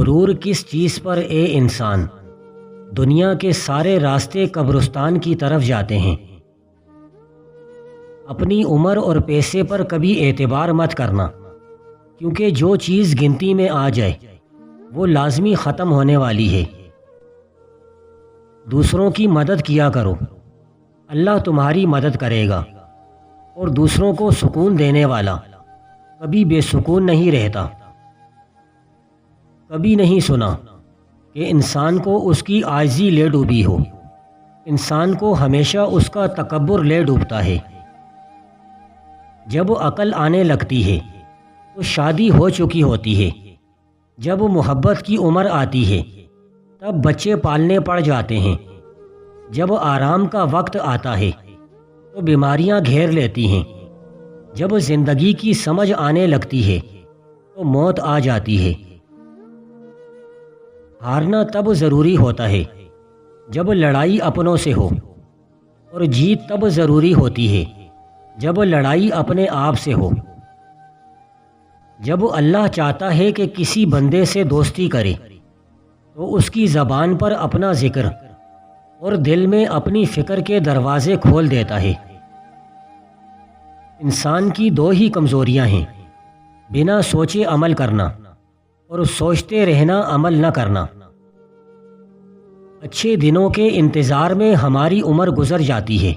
غرور کس چیز پر اے انسان؟ دنیا کے سارے راستے قبرستان کی طرف جاتے ہیں۔ اپنی عمر اور پیسے پر کبھی اعتبار مت کرنا، کیونکہ جو چیز گنتی میں آ جائے وہ لازمی ختم ہونے والی ہے۔ دوسروں کی مدد کیا کرو، اللہ تمہاری مدد کرے گا، اور دوسروں کو سکون دینے والا کبھی بے سکون نہیں رہتا۔ کبھی نہیں سنا کہ انسان کو اس کی عاجزی لے ڈوبی ہو، انسان کو ہمیشہ اس کا تکبر لے ڈوبتا ہے۔ جب عقل آنے لگتی ہے تو شادی ہو چکی ہوتی ہے، جب محبت کی عمر آتی ہے تب بچے پالنے پڑ جاتے ہیں، جب آرام کا وقت آتا ہے تو بیماریاں گھیر لیتی ہیں، جب زندگی کی سمجھ آنے لگتی ہے تو موت آ جاتی ہے۔ ہارنا تب ضروری ہوتا ہے جب لڑائی اپنوں سے ہو، اور جیت تب ضروری ہوتی ہے جب لڑائی اپنے آپ سے ہو۔ جب اللہ چاہتا ہے کہ کسی بندے سے دوستی کرے تو اس کی زبان پر اپنا ذکر اور دل میں اپنی فکر کے دروازے کھول دیتا ہے۔ انسان کی دو ہی کمزوریاں ہیں، بنا سوچے عمل کرنا اور سوچتے رہنا عمل نہ کرنا۔ اچھے دنوں کے انتظار میں ہماری عمر گزر جاتی ہے،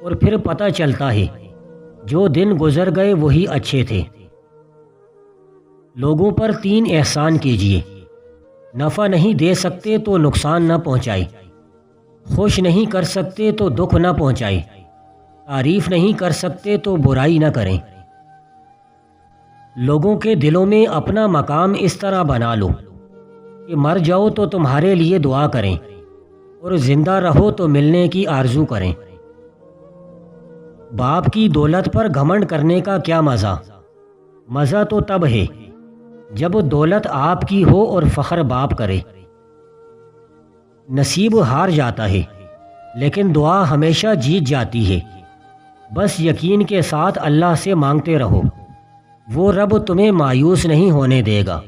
اور پھر پتہ چلتا ہے جو دن گزر گئے وہی اچھے تھے۔ لوگوں پر 3 احسان کیجیے: نفع نہیں دے سکتے تو نقصان نہ پہنچائے، خوش نہیں کر سکتے تو دکھ نہ پہنچائے، تعریف نہیں کر سکتے تو برائی نہ کریں۔ لوگوں کے دلوں میں اپنا مقام اس طرح بنا لو کہ مر جاؤ تو تمہارے لیے دعا کریں، اور زندہ رہو تو ملنے کی آرزو کریں۔ باپ کی دولت پر گھمنڈ کرنے کا کیا مزہ؟ مزہ تو تب ہے جب دولت آپ کی ہو اور فخر باپ کرے۔ نصیب ہار جاتا ہے لیکن دعا ہمیشہ جیت جاتی ہے۔ بس یقین کے ساتھ اللہ سے مانگتے رہو، وہ رب تمہیں مایوس نہیں ہونے دے گا۔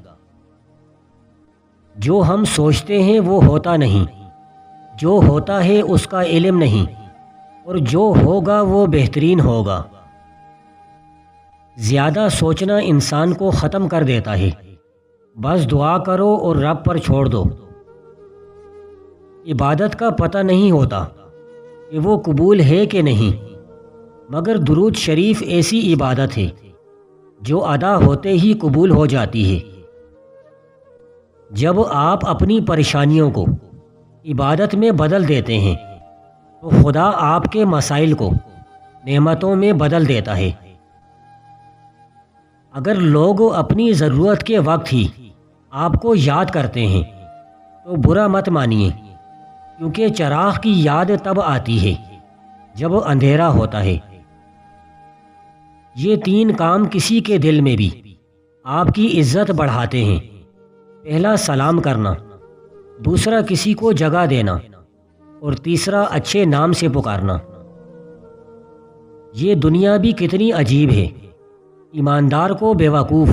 جو ہم سوچتے ہیں وہ ہوتا نہیں، جو ہوتا ہے اس کا علم نہیں، اور جو ہوگا وہ بہترین ہوگا۔ زیادہ سوچنا انسان کو ختم کر دیتا ہے، بس دعا کرو اور رب پر چھوڑ دو۔ عبادت کا پتہ نہیں ہوتا کہ وہ قبول ہے کہ نہیں، مگر درود شریف ایسی عبادت ہے جو ادا ہوتے ہی قبول ہو جاتی ہے۔ جب آپ اپنی پریشانیوں کو عبادت میں بدل دیتے ہیں تو خدا آپ کے مسائل کو نعمتوں میں بدل دیتا ہے۔ اگر لوگ اپنی ضرورت کے وقت ہی آپ کو یاد کرتے ہیں تو برا مت مانیے، کیونکہ چراغ کی یاد تب آتی ہے جب اندھیرا ہوتا ہے۔ یہ 3 کام کسی کے دل میں بھی آپ کی عزت بڑھاتے ہیں: پہلا سلام کرنا، دوسرا کسی کو جگہ دینا، اور تیسرا اچھے نام سے پکارنا۔ یہ دنیا بھی کتنی عجیب ہے، ایماندار کو بیوقوف،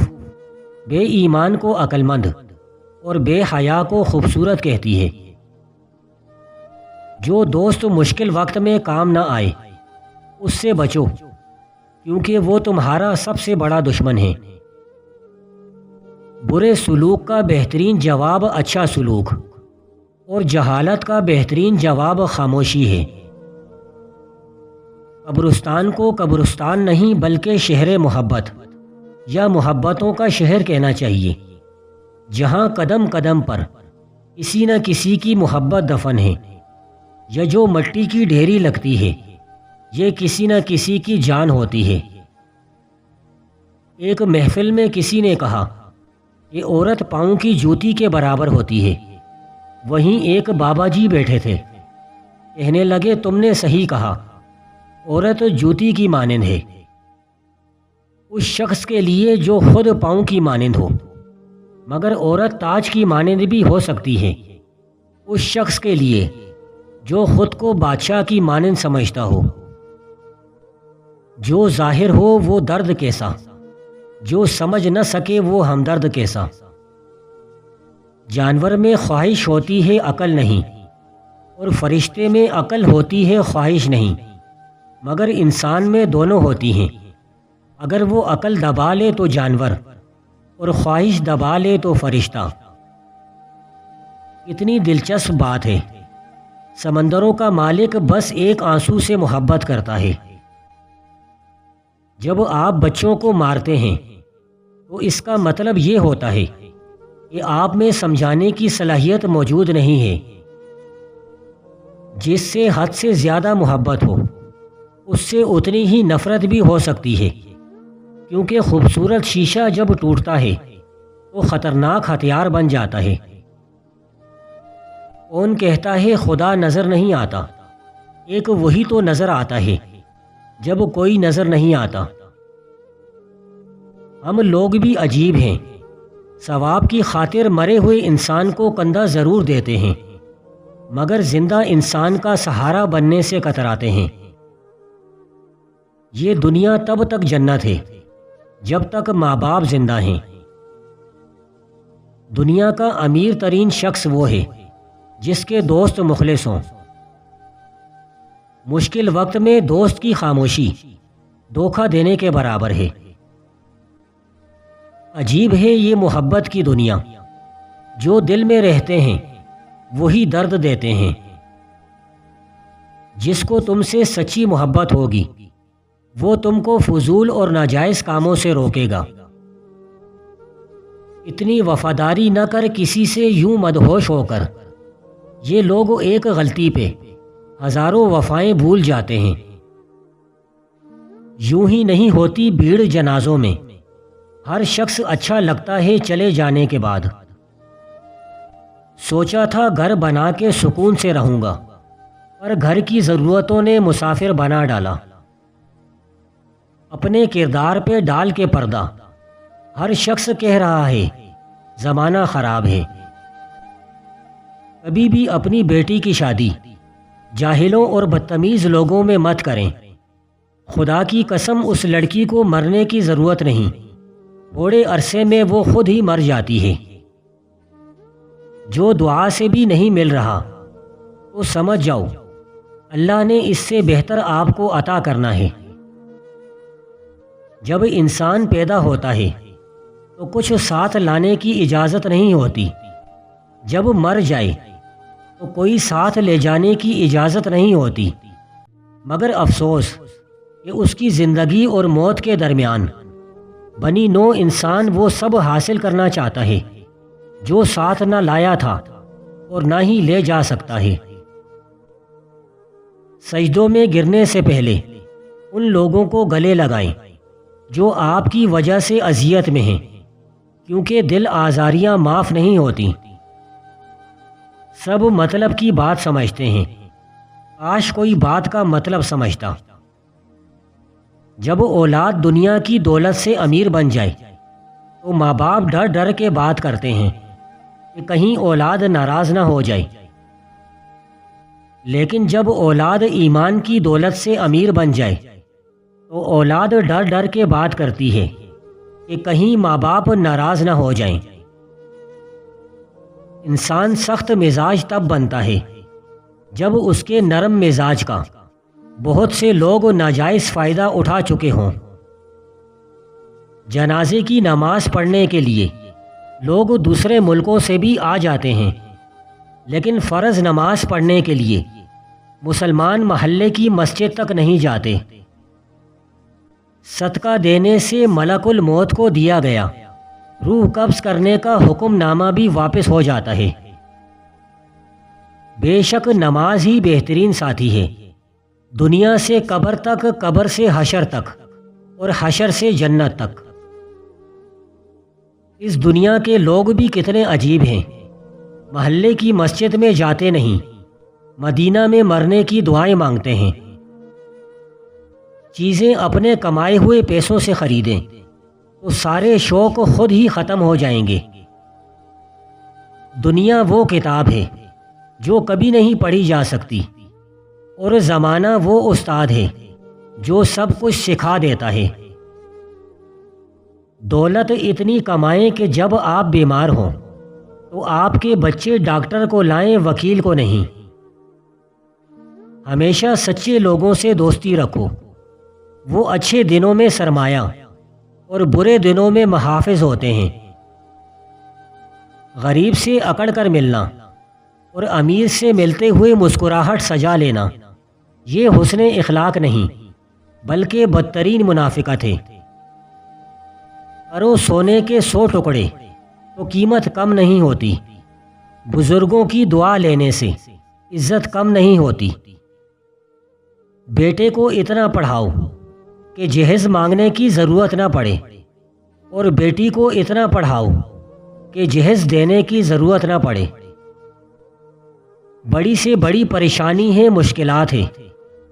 بے ایمان کو عقل مند، اور بے حیا کو خوبصورت کہتی ہے۔ جو دوست مشکل وقت میں کام نہ آئے اس سے بچو، کیونکہ وہ تمہارا سب سے بڑا دشمن ہے۔ برے سلوک کا بہترین جواب اچھا سلوک، اور جہالت کا بہترین جواب خاموشی ہے۔ قبرستان کو قبرستان نہیں بلکہ شہر محبت یا محبتوں کا شہر کہنا چاہیے، جہاں قدم قدم پر کسی نہ کسی کی محبت دفن ہے، یا جو مٹی کی ڈھیری لگتی ہے یہ کسی نہ کسی کی جان ہوتی ہے۔ ایک محفل میں کسی نے کہا کہ عورت پاؤں کی جوتی کے برابر ہوتی ہے۔ وہیں ایک بابا جی بیٹھے تھے، کہنے لگے تم نے صحیح کہا، عورت جوتی کی مانند ہے۔ اس شخص کے لیے جو خود پاؤں کی مانند ہو، مگر عورت تاج کی مانند بھی ہو سکتی ہے۔ اس شخص کے لیے جو خود کو بادشاہ کی مانند سمجھتا ہو۔ جو ظاہر ہو وہ درد کیسا، جو سمجھ نہ سکے وہ ہمدرد کیسا۔ جانور میں خواہش ہوتی ہے عقل نہیں، اور فرشتے میں عقل ہوتی ہے خواہش نہیں، مگر انسان میں دونوں ہوتی ہیں۔ اگر وہ عقل دبا لے تو جانور، اور خواہش دبا لے تو فرشتہ۔ کتنی دلچسپ بات ہے، سمندروں کا مالک بس ایک آنسو سے محبت کرتا ہے۔ جب آپ بچوں کو مارتے ہیں تو اس کا مطلب یہ ہوتا ہے کہ آپ میں سمجھانے کی صلاحیت موجود نہیں ہے۔ جس سے حد سے زیادہ محبت ہو، اس سے اتنی ہی نفرت بھی ہو سکتی ہے، کیونکہ خوبصورت شیشہ جب ٹوٹتا ہے تو خطرناک ہتھیار بن جاتا ہے۔ کون کہتا ہے خدا نظر نہیں آتا؟ ایک وہی تو نظر آتا ہے جب کوئی نظر نہیں آتا۔ ہم لوگ بھی عجیب ہیں، ثواب کی خاطر مرے ہوئے انسان کو کندھا ضرور دیتے ہیں، مگر زندہ انسان کا سہارا بننے سے کتراتے ہیں۔ یہ دنیا تب تک جنت ہے جب تک ماں باپ زندہ ہیں۔ دنیا کا امیر ترین شخص وہ ہے جس کے دوست مخلص ہوں۔ مشکل وقت میں دوست کی خاموشی دھوکہ دینے کے برابر ہے۔ عجیب ہے یہ محبت کی دنیا، جو دل میں رہتے ہیں وہی درد دیتے ہیں۔ جس کو تم سے سچی محبت ہوگی وہ تم کو فضول اور ناجائز کاموں سے روکے گا۔ اتنی وفاداری نہ کر کسی سے یوں مدہوش ہو کر۔ یہ لوگ ایک غلطی پہ ہزاروں وفائیں بھول جاتے ہیں۔ یوں ہی نہیں ہوتی بھیڑ جنازوں میں، ہر شخص اچھا لگتا ہے چلے جانے کے بعد۔ سوچا تھا گھر بنا کے سکون سے رہوں گا، پر گھر کی ضرورتوں نے مسافر بنا ڈالا۔ اپنے کردار پہ ڈال کے پردہ، ہر شخص کہہ رہا ہے زمانہ خراب ہے۔ کبھی بھی اپنی بیٹی کی شادی جاہلوں اور بدتمیز لوگوں میں مت کریں۔ خدا کی قسم اس لڑکی کو مرنے کی ضرورت نہیں، تھوڑے عرصے میں وہ خود ہی مر جاتی ہے۔ جو دعا سے بھی نہیں مل رہا تو سمجھ جاؤ اللہ نے اس سے بہتر آپ کو عطا کرنا ہے۔ جب انسان پیدا ہوتا ہے تو کچھ ساتھ لانے کی اجازت نہیں ہوتی، جب مر جائے تو کوئی ساتھ لے جانے کی اجازت نہیں ہوتی، مگر افسوس کہ اس کی زندگی اور موت کے درمیان بنی نو انسان وہ سب حاصل کرنا چاہتا ہے جو ساتھ نہ لایا تھا اور نہ ہی لے جا سکتا ہے۔ سجدوں میں گرنے سے پہلے ان لوگوں کو گلے لگائیں جو آپ کی وجہ سے اذیت میں ہیں، کیونکہ دل آزاریاں معاف نہیں ہوتی۔ سب مطلب کی بات سمجھتے ہیں، کاش کوئی بات کا مطلب سمجھتا۔ جب اولاد دنیا کی دولت سے امیر بن جائے تو ماں باپ ڈر ڈر کے بات کرتے ہیں کہ کہیں اولاد ناراض نہ ہو جائے، لیکن جب اولاد ایمان کی دولت سے امیر بن جائے تو اولاد ڈر ڈر کے بات کرتی ہے کہ کہیں ماں باپ ناراض نہ ہو جائیں۔ انسان سخت مزاج تب بنتا ہے جب اس کے نرم مزاج کا بہت سے لوگ ناجائز فائدہ اٹھا چکے ہوں۔ جنازے کی نماز پڑھنے کے لیے لوگ دوسرے ملکوں سے بھی آ جاتے ہیں، لیکن فرض نماز پڑھنے کے لیے مسلمان محلے کی مسجد تک نہیں جاتے۔ صدقہ دینے سے ملک الموت کو دیا گیا روح قبض کرنے کا حکم نامہ بھی واپس ہو جاتا ہے۔ بے شک نماز ہی بہترین ساتھی ہے، دنیا سے قبر تک، قبر سے حشر تک، اور حشر سے جنت تک۔ اس دنیا کے لوگ بھی کتنے عجیب ہیں، محلے کی مسجد میں جاتے نہیں، مدینہ میں مرنے کی دعائیں مانگتے ہیں۔ چیزیں اپنے کمائے ہوئے پیسوں سے خریدیں تو سارے شوق خود ہی ختم ہو جائیں گے۔ دنیا وہ کتاب ہے جو کبھی نہیں پڑھی جا سکتی، اور زمانہ وہ استاد ہے جو سب کچھ سکھا دیتا ہے۔ دولت اتنی کمائیں کہ جب آپ بیمار ہوں تو آپ کے بچے ڈاکٹر کو لائیں، وکیل کو نہیں۔ ہمیشہ سچے لوگوں سے دوستی رکھو، وہ اچھے دنوں میں سرمایہ اور برے دنوں میں محافظ ہوتے ہیں۔ غریب سے اکڑ کر ملنا اور امیر سے ملتے ہوئے مسکراہٹ سجا لینا، یہ حسن اخلاق نہیں بلکہ بدترین منافقت ہے۔ کرو سونے کے 100 ٹکڑے تو قیمت کم نہیں ہوتی، بزرگوں کی دعا لینے سے عزت کم نہیں ہوتی۔ بیٹے کو اتنا پڑھاؤ کہ جہیز مانگنے کی ضرورت نہ پڑے، اور بیٹی کو اتنا پڑھاؤ کہ جہیز دینے کی ضرورت نہ پڑے۔ بڑی سے بڑی پریشانی ہے، مشکلات ہے،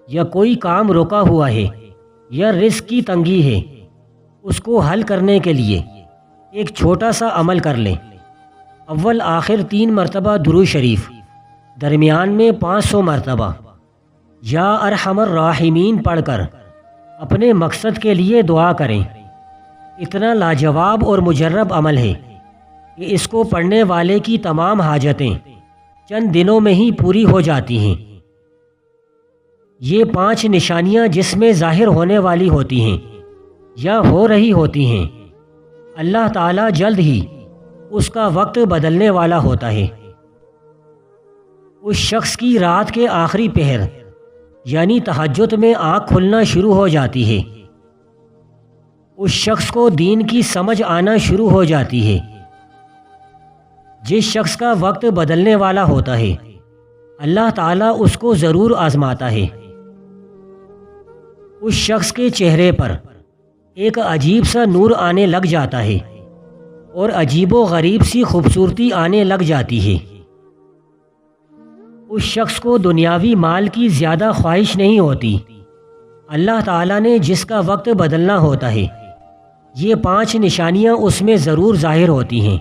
یا کوئی کام رکا ہوا ہے، یا رزق کی تنگی ہے، اس کو حل کرنے کے لیے ایک چھوٹا سا عمل کر لیں۔ اول آخر 3 مرتبہ درود شریف، درمیان میں 500 مرتبہ یا ارحم الراحمین پڑھ کر اپنے مقصد کے لیے دعا کریں۔ اتنا لاجواب اور مجرب عمل ہے کہ اس کو پڑھنے والے کی تمام حاجتیں چند دنوں میں ہی پوری ہو جاتی ہیں۔ یہ 5 نشانیاں جس میں ظاہر ہونے والی ہوتی ہیں یا ہو رہی ہوتی ہیں، اللہ تعالیٰ جلد ہی اس کا وقت بدلنے والا ہوتا ہے۔ اس شخص کی رات کے آخری پہر یعنی تہجد میں آنکھ کھلنا شروع ہو جاتی ہے، اس شخص کو دین کی سمجھ آنا شروع ہو جاتی ہے۔ جس شخص کا وقت بدلنے والا ہوتا ہے، اللہ تعالیٰ اس کو ضرور آزماتا ہے۔ اس شخص کے چہرے پر ایک عجیب سا نور آنے لگ جاتا ہے اور عجیب و غریب سی خوبصورتی آنے لگ جاتی ہے۔ اس شخص کو دنیاوی مال کی زیادہ خواہش نہیں ہوتی۔ اللہ تعالیٰ نے جس کا وقت بدلنا ہوتا ہے، یہ 5 نشانیاں اس میں ضرور ظاہر ہوتی ہیں۔